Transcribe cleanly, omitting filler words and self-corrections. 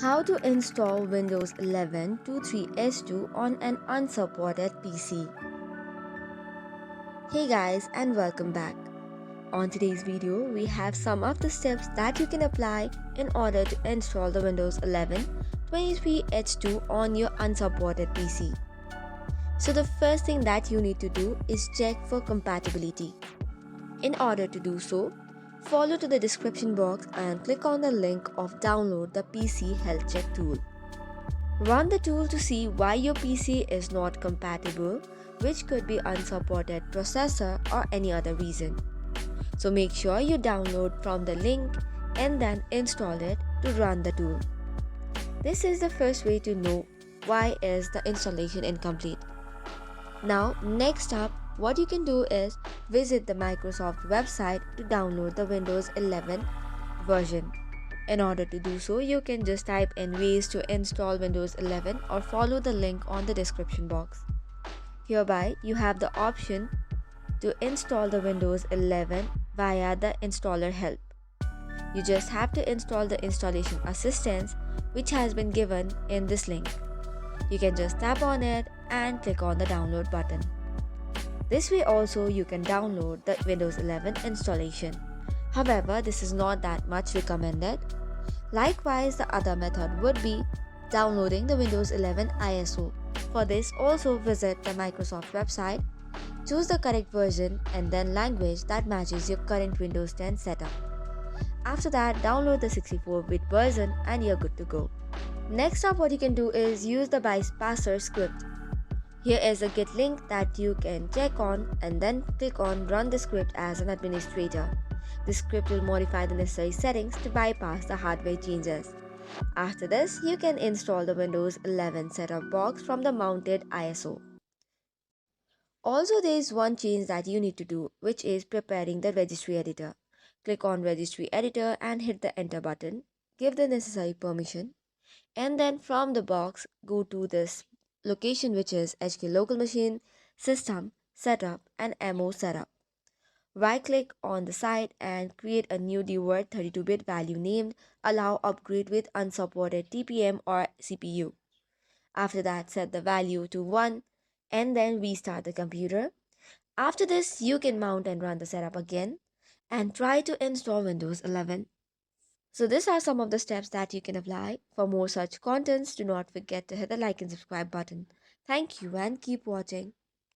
How to install Windows 11 23H2 on an unsupported PC. Hey guys, and welcome back. On today's video, we have some of the steps that you can apply in order to install the Windows 11 23H2 on your unsupported PC. So the first thing that you need to do is check for compatibility. In order to do so, follow to the description box and click on the link of download the PC health check tool. Run the tool to see why your PC is not compatible, which could be unsupported processor or any other reason. So make sure you download from the link and then install it to run the tool. This is the first way to know why is the installation incomplete. Now next up, what you can do is visit the Microsoft website to download the Windows 11 version. In order to do so, you can just type in ways to install Windows 11 or follow the link on the description box. Hereby, you have the option to install the Windows 11 via the installer help. You just have to install the installation assistance which has been given in this link. You can just tap on it and click on the download button. This way also you can download the Windows 11 installation. However, this is not that much recommended. Likewise, the other method would be downloading the Windows 11 ISO. For this, also visit the Microsoft website, choose the correct version and then language that matches your current Windows 10 setup. After that, download the 64-bit version and you're good to go. Next up, what you can do is use the bypasser script. Here is a Git link that you can check on and then click on Run the script as an administrator. The script will modify the necessary settings to bypass the hardware changes. After this, you can install the Windows 11 setup box from the mounted ISO. Also, there is one change that you need to do, which is preparing the registry editor. Click on Registry Editor and hit the Enter button. Give the necessary permission. And then from the box, go to this location which is HK Local Machine, System, Setup and MO Setup. Right click on the site and create a new dword 32-bit value named Allow Upgrade with Unsupported TPM or CPU. After that, set the value to 1 and then restart the computer. After this, you can mount and run the setup again and try to install Windows 11. So these are some of the steps that you can apply. For more such contents, do not forget to hit the like and subscribe button. Thank you and keep watching.